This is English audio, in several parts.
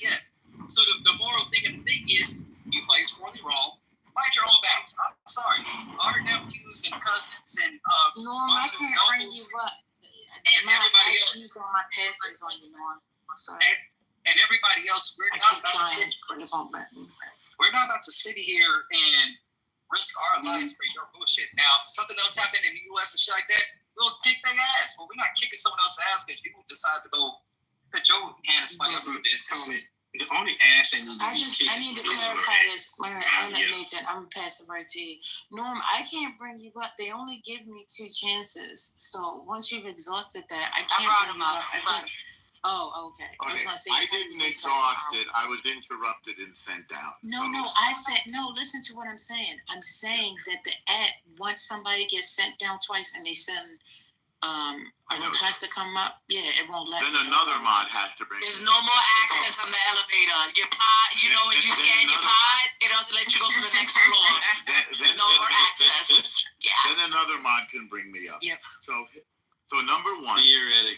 yet. So the moral thing of the thing is, you play morally wrong. Fight your own battles. I'm sorry. Our nephews and cousins and Norm, I can't bring you up. And everybody else. Used all my passes on you, Norm. I'm sorry. And everybody else, we're not about to sit here and risk our lives for your bullshit. Now, something else happened in the U.S. and shit like that, we'll kick their ass. But we're not kicking someone else's ass because you decide to go put your hand in somebody else's business. The only ass they need to I need to clarify this. I'm going to pass it right to you. Norm, I can't bring you up. They only give me 2 chances. So once you've exhausted that, I can't bring you up. Oh, okay. I didn't exhaust it. I was interrupted and sent down. No, I said, no, listen to what I'm saying. I'm saying that once somebody gets sent down twice and they send has to come up, it won't let Then another mod has to bring There's no more access on the elevator. Your pod, when you scan your pod, it doesn't let you go to the next floor. No more access. Yeah. Then another mod can bring me up. Yep. So number 1,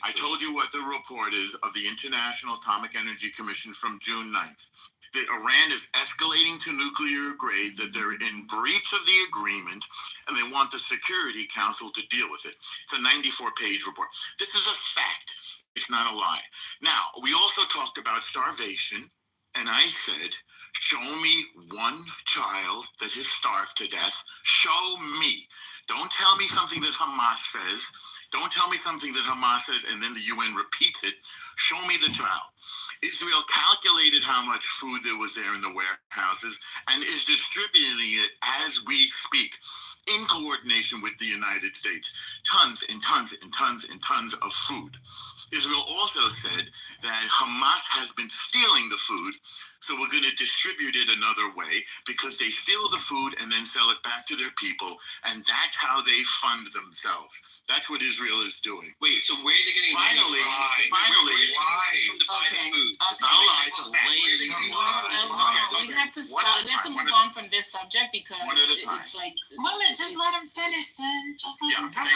I told you what the report is of the International Atomic Energy Commission from June 9th. That Iran is escalating to nuclear grade, that they're in breach of the agreement, and they want the Security Council to deal with it. It's a 94-page report. This is a fact. It's not a lie. Now, we also talked about starvation, and I said, show me one child that has starved to death. Show me. Don't tell me something that Hamas says. Don't tell me something that Hamas says and then the UN repeats it. Show me the child. Israel calculated how much food there was there in the warehouses and is distributing it as we speak in coordination with the United States. Tons and tons and tons and tons of food. Israel also said that Hamas has been stealing the food, so we're going to distribute it another way because they steal the food and then sell it back to their people, and that's how they fund themselves. That's what Israel is doing. Wait, so where are they getting Finally, from the food? It's not a lie. We have to stop. We have to move on from this subject because it's like. Women, just let him finish, then. Just let him finish.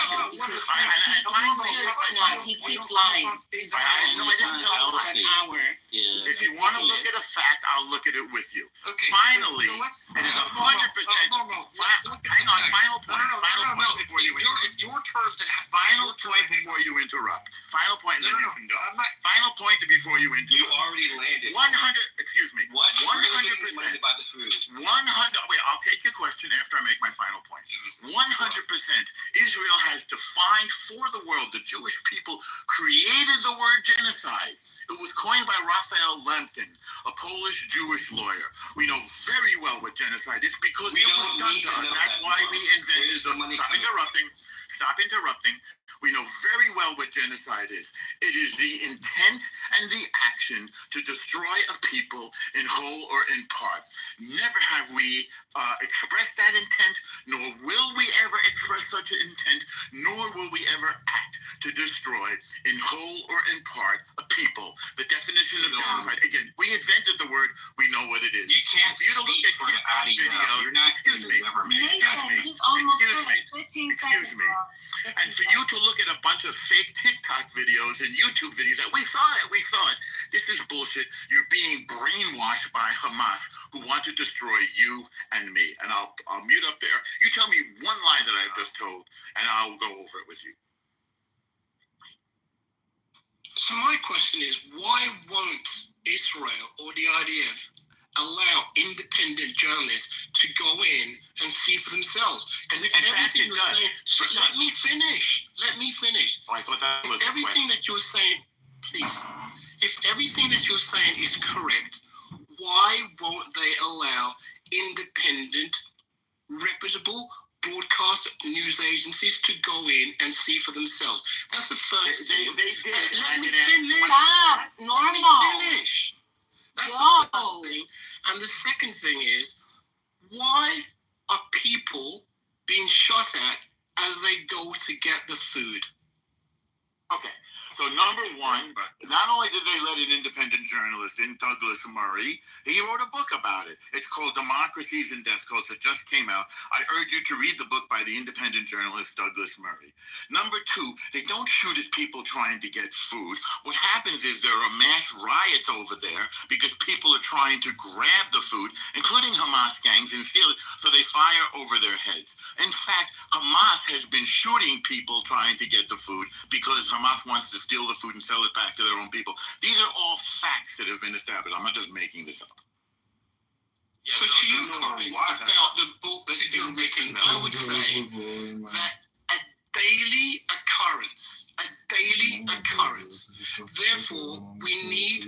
He keeps lying. He's lying all the time for an hour. If you want to look at a fact, I'll look at it with you. Okay. Finally, it is 100%. Hang on, final point. Final point before you interrupt. It's your turn to Final point before you interrupt. Final point, and then you can go. Final point before you interrupt. You already landed. 100. Excuse me. 100%. Landed by the food. 100. Wait, I'll take your question after I make my final point. 100%. Israel has defined for the world, the Jewish people created the word genocide. It was coined by Raphael Lemkin, a Polish Jewish lawyer. We know very well what genocide is because it was done to us. That's why we invented the... Stop interrupting. We know very well what genocide is. It is the intent and the action to destroy a people in whole or in part. Never have we expressed that intent, nor will we ever express such an intent, nor will we ever act to destroy in whole or in part a people. The definition of genocide, again, we invented the word, we know what it is. You can't speak for the audio. You're not Excuse me. He's almost 15 seconds. And for you to look at a bunch of fake TikTok videos and YouTube videos that we saw it. This is bullshit. You're being brainwashed by Hamas, who want to destroy you and me. And I'll mute up there. You tell me one lie that I've just told, and I'll go over it with you. So my question is, why won't Israel or the IDF allow independent journalists to go in and see for themselves? Because if everything you're saying, let me finish. Oh, I thought that was everything that you're saying, please. If everything that you're saying is correct, why won't they allow independent, reputable broadcast news agencies to go in and see for themselves? That's the first thing. They did. Let me finish. Stop. Normal. Let me finish. That's the first thing. And the second thing is, why are people being shot at as they go to get the food? Okay. So number one, not only did they let an independent journalist in, Douglas Murray, he wrote a book about it. It's called Democracies and Death Codes. It just came out. I urge you to read the book by the independent journalist Douglas Murray. Number two, they don't shoot at people trying to get food. What happens is there are mass riots over there because people are trying to grab the food, including Hamas gangs, and steal it, so they fire over their heads. In fact, Hamas has been shooting people trying to get the food because Hamas wants to steal the food and sell it back to their own people. These are all facts that have been established. I'm not just making this up. So to you, Corey, about the book that you're written, I would say that a daily occurrence. Therefore, we need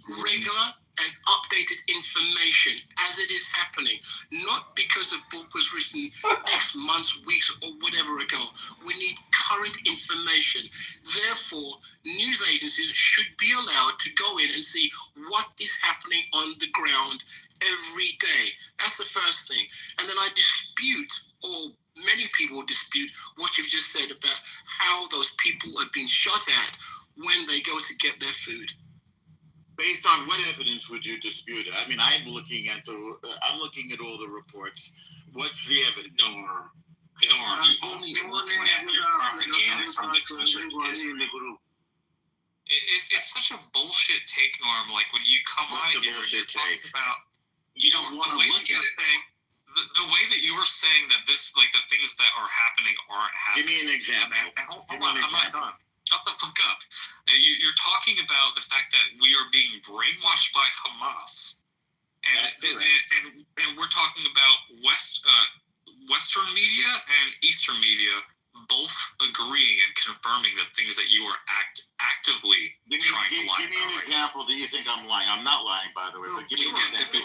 regular and updated information as it is happening, not because the book was written X months, weeks, or whatever ago. We need current information. Therefore, news agencies should be allowed to go in and see what is happening on the ground every day. That's the first thing. And then I dispute, or many people dispute, what you've just said about how those people are being shot at when they go to get their food. Based on what evidence would you dispute it? I mean, I'm looking at all the reports. What's the evidence? Norm. The only looking at your propaganda from the commission is it's such a bullshit take, Norm. Like when you come out here and you're talking about, you don't want to look at it. The way that you were saying that this, like the things that are happening aren't happening. Give me an example. Hold on, I'm not done. Shut the fuck up. You're talking about the fact that we are being brainwashed by Hamas, and we're talking about Western media and Eastern media both agreeing and confirming the things that you are actively trying to lie about. Give me an example that you think I'm lying. I'm not lying, by the way, but give me an example.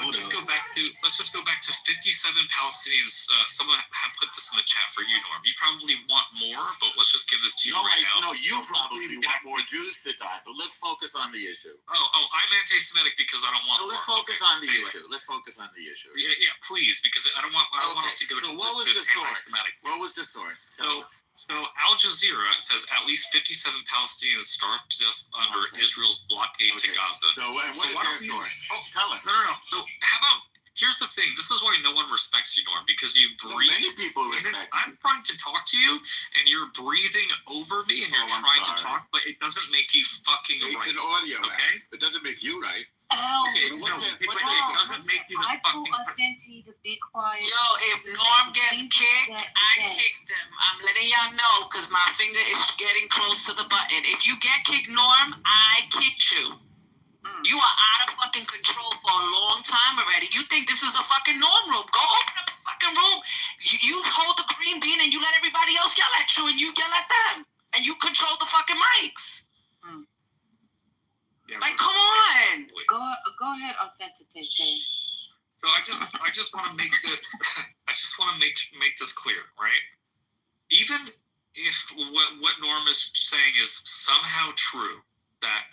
Let's just go back to 57 Palestinians. Someone had put this in the chat for you, Norm. You probably want more, but let's just give this to you now. No, you probably want more Jews to die, but let's focus on the issue. Oh, I'm anti-Semitic because I don't want. No, let's focus on the issue. Let's focus on the issue. Yeah, please, because I don't want us to go to this anti-Semitic. What was the source? So Al Jazeera says at least 57 Palestinians starved to death under Israel's blockade to Gaza. So what is their story? Tell us. No. So how about, here's the thing. This is why no one respects you, Norm, because you breathe. Many people respect me. I'm trying to talk to you, and you're breathing over me, and you're trying to talk, but it doesn't make you fucking right. It's an audio okay? It doesn't make you right. It doesn't make you the I told fucking. Authentic to be quiet. Yo, if Norm gets kicked, I kicked him. I'm letting y'all know because my finger is getting close to the button. If you get kicked, Norm, I kicked you. You are out of fucking control for a long time already. You think this is the fucking Norm room. Go open up a fucking room. You hold the green bean and you let everybody else yell at you and you yell at them. And you control the fucking mics. Yeah, like, come on. Go ahead, Authentic. So I just want to make this make this clear, right? Even if what Norm is saying is somehow true, that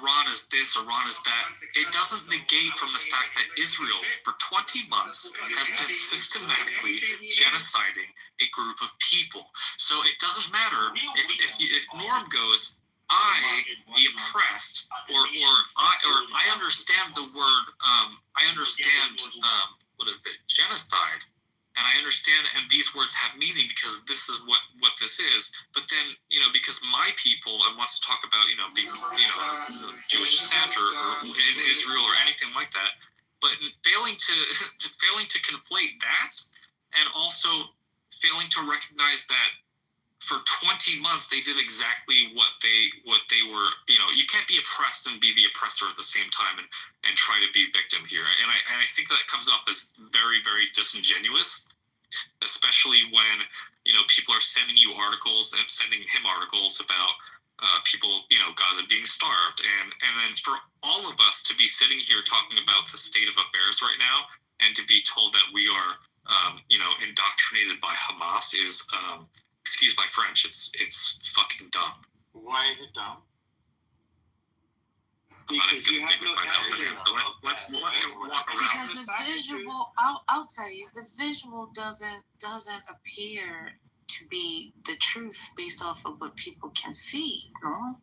Iran is this, Iran is that, it doesn't negate from the fact that Israel for 20 months has been systematically genociding a group of people. So it doesn't matter if Norm goes, I, the oppressed, or I understand the word, what is it, genocide, and I understand, and these words have meaning because this is what this is. But then, because my people, and wants to talk about, being, Jewish descent or in Israel or anything like that, but failing to conflate that, and also failing to recognize that for 20 months they did exactly what they were. You can't be oppressed and be the oppressor at the same time and try to be victim here. And I think that comes off as very, very disingenuous, especially when people are sending you articles and sending him articles about people, Gaza being starved, and then for all of us to be sitting here talking about the state of affairs right now and to be told that we are indoctrinated by Hamas is excuse my French, it's fucking dumb. Why is it dumb? I'm not even gonna dig with my mouth, so let's go walk around. Because the visual, I'll tell you, the visual doesn't appear to be the truth based off of what people can see. No,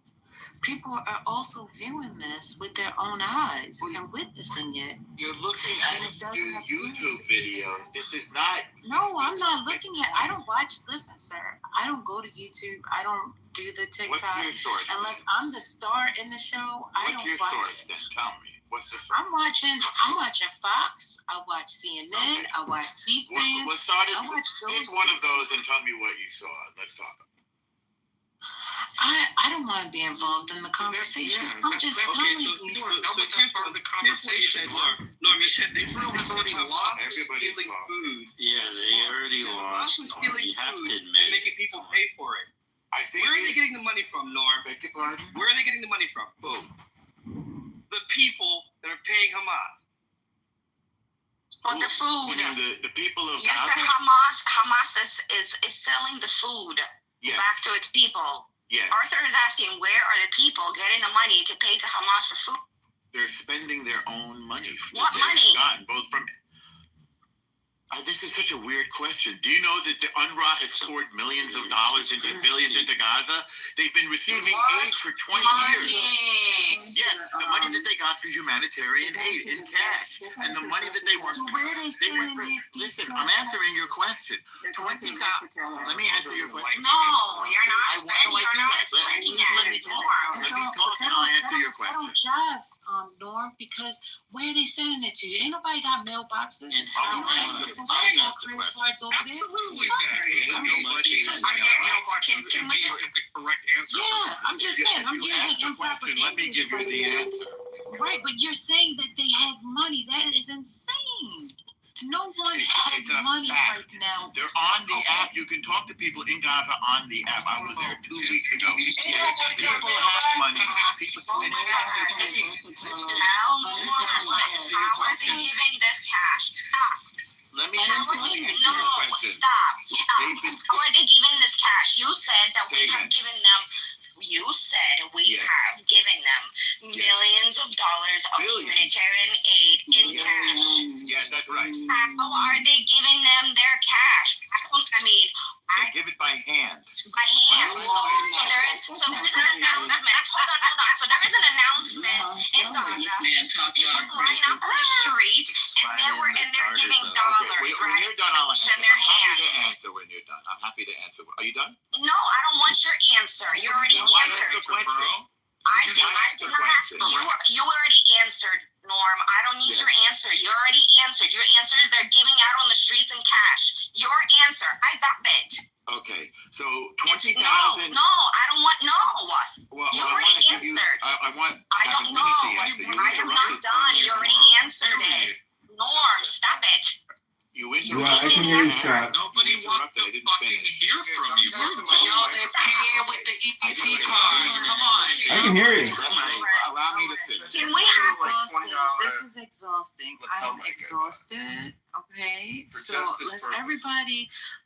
people are also viewing this with their own eyes and witnessing it. You're looking at YouTube videos. This is not. No, I'm not looking at. I don't watch. Listen, sir. I don't go to YouTube. I don't do the What's TikTok. your source? Unless I'm the star in the show, I What's don't your watch source it. then? Tell me. What's the source? I'm watching Fox. I watch CNN. I watch C-SPAN. Let's start it. I watch Pick those one of things. those and tell me what you saw. Let's talk. I don't want to be involved in the conversation. I'm just telling you. That was just part of the conversation. Norm, you said they It's already lost. Everybody's stealing lost. food. Yeah, they already lost. Also Norm. stealing You have food to and admit. making people pay for it. I think Where are they getting the money from, Norm? Beg your pardon? Where are they getting the money from? Who? The people that are paying Hamas. Or the food. You mean the people of You said Gaza? Hamas is selling the food Yes. back to its people. Yes. Arthur is asking, where are the people getting the money to pay to Hamas for food? They're spending their own money. What that they've money? Gotten, both from. This is such a weird question. Do you know that the UNRWA has poured millions of dollars into billions into Gaza? They've been receiving aid for 20 years. Money. Yes, the money that they got for humanitarian aid in cash, and the money that they were. So where are they They were sending it? listen, I'm answering your question. 20 Let me answer your question. No, you're not I want to spending. You're not do that. spending Let me it. talk. Norm. Let me talk and I'll answer your I don't question. jive, Norm, because where are they sending it to? Ain't nobody got mailboxes. And how Ain't many nobody people- got I asked the credit question. cards over there. Absolutely. Fuck. Nobody I is get mailbox. mailboxes Can we is just- the correct answer. Yeah, I'm just saying, I'm If you using ask the improper question, let me English give you right the now. answer. Right, but you're saying that they have money. That is insane. No one has It's a money fact. right now. They're on the Okay. app. You can talk to people in Gaza on the app. I was there 2 weeks ago. People have money. People, in fact, they're paying. How are they giving this cash? Stop. Let me How are answer they, your no, question. stop. They've been How are they giving this cash? You said that we Say have again. given them. You said we Yes. have given them millions of dollars of Billions. humanitarian aid in Yes. cash. Yes, that's right. How are they giving them their cash? I mean, They give it by hand. by hand. So there is an announcement. Hold on. So there is an announcement in Gaza. People line up on the street and they're giving dollars, When right? you're done, I'll answer. In their I'm happy to hands. answer when you're done. I'm happy to answer. Are you done? No, I don't want your answer. You already Why ask answered. the question? I Why did ask the not ask. question? You already answered, Norm. I don't need Yes. your answer. You already answered. Your answer is they're giving out on the streets in cash. Your answer. I got it. Okay, so It's 20,000. no, I don't want no. Well, You I already want to give you. answered. I want. I haven't don't finished the know. answer. You I am not interrupted. done. You already answered it. Norm, stop it. You Yeah, interrupted. I can hear you, Scott. Nobody wants to fucking hear from you. Yo, they're paying with the EBT card. Come on. I can hear you. Allow me to finish. Can we have This is exhausting. I am exhausted. Okay, so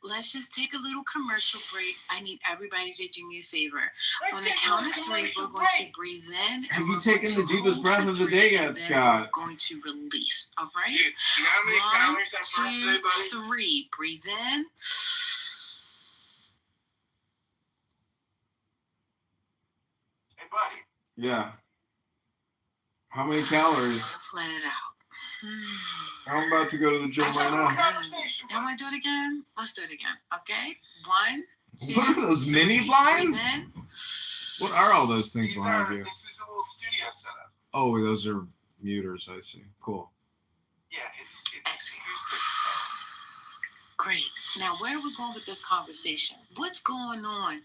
let's just take a little commercial break. I need everybody to do me a favor. On the count of 3, we're going to breathe in. Have and you we're taken going the to deepest hold breath for of the 3, day yet, and then Scott? We're going to release. All right. You know how many 1, calories that burns 2, today, buddy? 3. Breathe in. Hey, buddy. Yeah. How many calories? Let it out. I'm about to go to the gym right now. You want to do it again? Let's do it again. Okay. 1, 2. What are those mini 3. blinds? Breathe in. What are all those things behind you? This is a little studio setup. Oh, those are muters. I see. Cool. Yeah, it's Exhale. Great. Now, where are we going with this conversation? What's going on?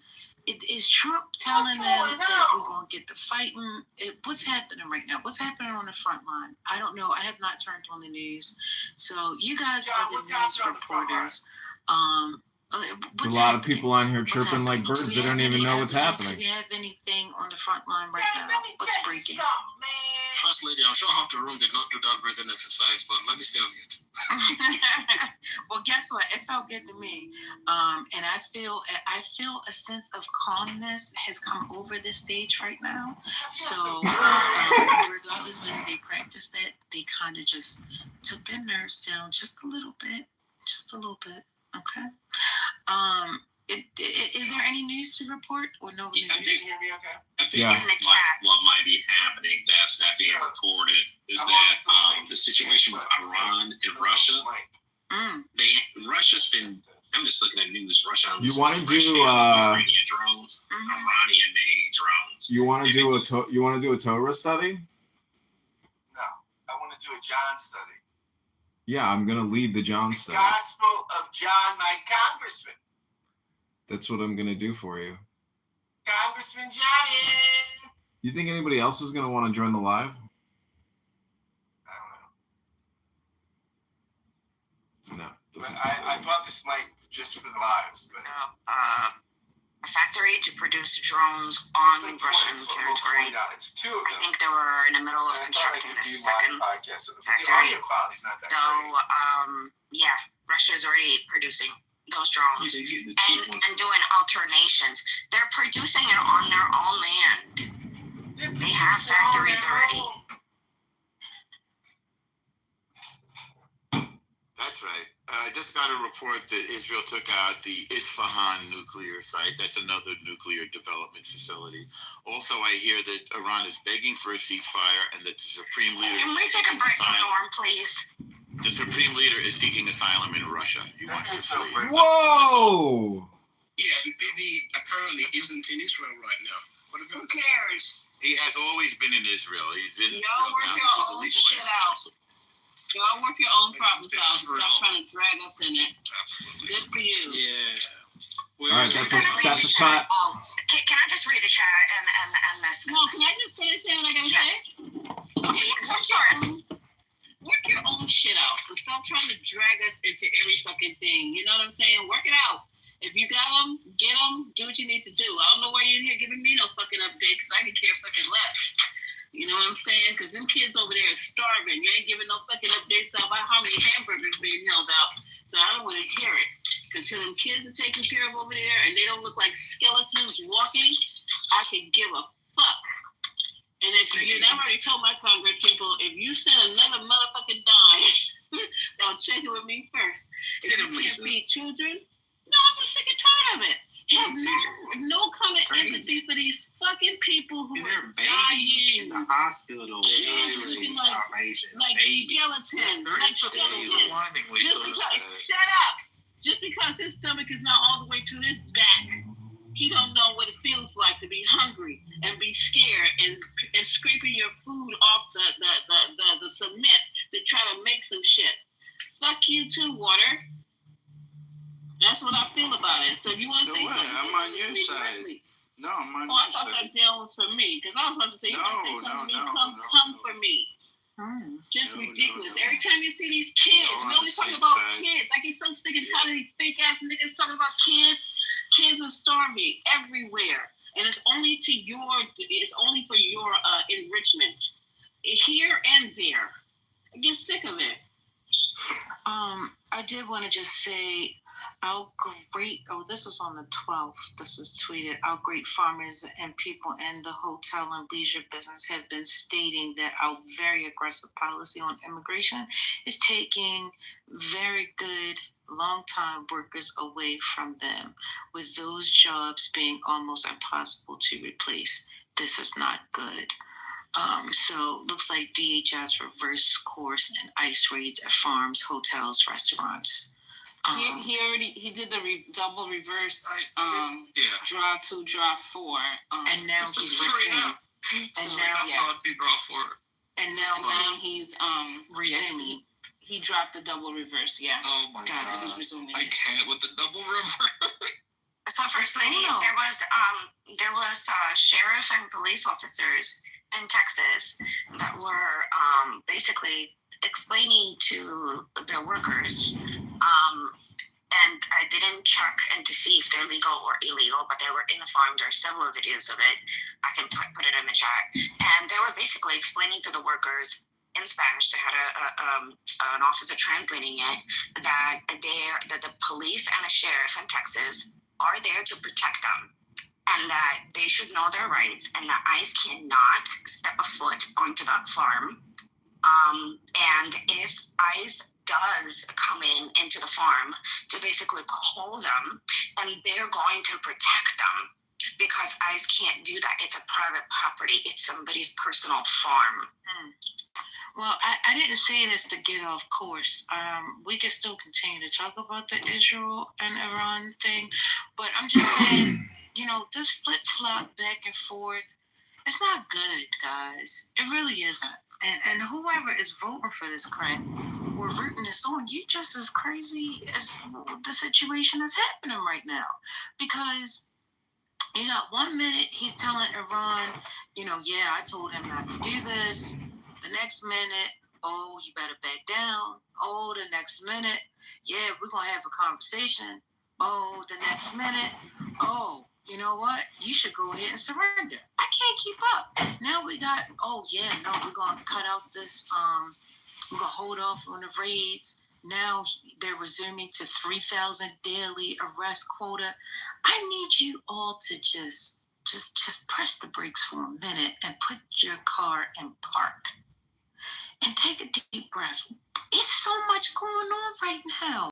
Is Trump telling them that we're going to get the fighting? What's happening right now? What's happening on the front line? I don't know. I have not turned on the news. So you guys are the news reporters. There's a lot of people on here chirping like birds. They don't even know what's happening. Do we have anything on the front line right now? What's breaking? First lady, I'm sure half the room did not do that breathing exercise, but let me stay on mute. Well, guess what? It felt good to me, and I feel a sense of calmness has come over this stage right now. So, regardless whether they practiced it, they kind of just took their nerves down just a little bit. Okay. Is there any news to report or no news? Can you hear me okay? I think Yeah. what might be happening that's not being reported is that the situation with Iran and Russia, Russia's been, I'm just looking at news, Russia. You wanna do, Iranian drones. Mhm. Iran You want to do a Torah study? No, I want to do a John study. Yeah, I'm gonna lead the John study. Gospel of John, my congressman. That's what I'm gonna do for you. Congressman Johnny. You think anybody else is gonna want to join the live? I don't know. No. But I bought this mic just for the lives. But A factory to produce drones on Russian territory. It's two of I them. think they were in the middle of constructing a second podcast, so the factory. audio quality's not that So, yeah, Russia is already producing those drones and doing alternations. They're producing it on their own land. They have factories already. That's right. I just got a report that Israel took out the Isfahan nuclear site. That's another nuclear development facility. Also, I hear that Iran is begging for a ceasefire and that the Supreme Leader... Can we take a break from Norm, please? The Supreme Leader is seeking asylum in Russia. He wants to flee. Whoa! Yeah, the apparently isn't in Israel right now. What Who cares? He has always been in Israel. He's in Y'all work your own shit out. Y'all work your own problems out. Stop trying to drag us in it. Absolutely. Good for you. All Yeah. right, that's a cut. Can I just read the chat and listen? No, can I just say what I gotta say? Okay, I'm sorry. Work your own shit out. And stop trying to drag us into every fucking thing. You know what I'm saying? Work it out. If you got them, get them. Do what you need to do. I don't know why you're in here giving me no fucking update because I could care fucking less. You know what I'm saying? Because them kids over there are starving. You ain't giving no fucking updates about how many hamburgers being held out. So I don't want to hear it. Until them kids are taken care of over there and they don't look like skeletons walking, I can give a fuck. And if you, and I've already told my Congress people, if you send another motherfucking dime, they'll check it with me first. If you can't feed children, no, I'm just sick and tired of it. Have no kind of empathy for these fucking people who are dying. In the hospital. Kids looking like skeletons. Like skeletons. Shut up. Just because his stomach is not all the way to his back, he don't know what it feels like to be hungry and be scared and scraping your food off the cement to try to make some shit. Fuck you too, water. That's what I feel about it. So if you want to say something, I'm on your side. No, I'm on I your thought side. that deal was for me because I was about to say, you want to say something to me, come for me. Just ridiculous. Every time you see these kids, we always talking about kids. I get so sick and tired of these fake ass niggas talking about kids. Kids are starving everywhere, and it's only for your enrichment here and there. I get sick of it. I did want to just say, this was on the 12th, this was tweeted, our great farmers and people in the hotel and leisure business have been stating that our very aggressive policy on immigration is taking very good long-time workers away from them, with those jobs being almost impossible to replace. This is not good. So looks like DHS reverse course and ICE raids at farms, hotels, restaurants. He did the double reverse draw 2, draw 4, and now he's resuming. And now he's resuming. He dropped the double reverse. Yeah. Oh my God! He's resuming. I can't with the double reverse. So firstly, there was sheriff and police officers in Texas that were basically explaining to their workers, and I didn't check and to see if they're legal or illegal, but they were in the farm. There are several videos of it. I can put it in the chat. And they were basically explaining to the workers in Spanish, they had an officer translating it, that the police and the sheriff in Texas are there to protect them, and that they should know their rights, and that ICE cannot step a foot onto that farm. And if ICE does come into the farm to basically call them, and they're going to protect them, because ICE can't do that. It's a private property. It's somebody's personal farm. Well, I didn't say this to get off course. We can still continue to talk about the Israel and Iran thing, but I'm just saying, this flip-flop back and forth, It's not good, guys. It really isn't. And whoever is voting for this crap or rooting this on, you just as crazy as the situation is happening right now. Because you got 1 minute he's telling Iran, yeah, I told him not to do this. The next minute, oh, you better back down. Oh, the next minute, yeah, we're going to have a conversation. Oh, the next minute, oh, you know what? You should go ahead and surrender. I can't keep up. Now we got, oh, yeah, no, we're going to cut out this, we're going to hold off on the raids. Now they're resuming to 3,000 daily arrest quota. I need you all to just press the brakes for a minute and put your car in park and take a deep breath. It's so much going on right now.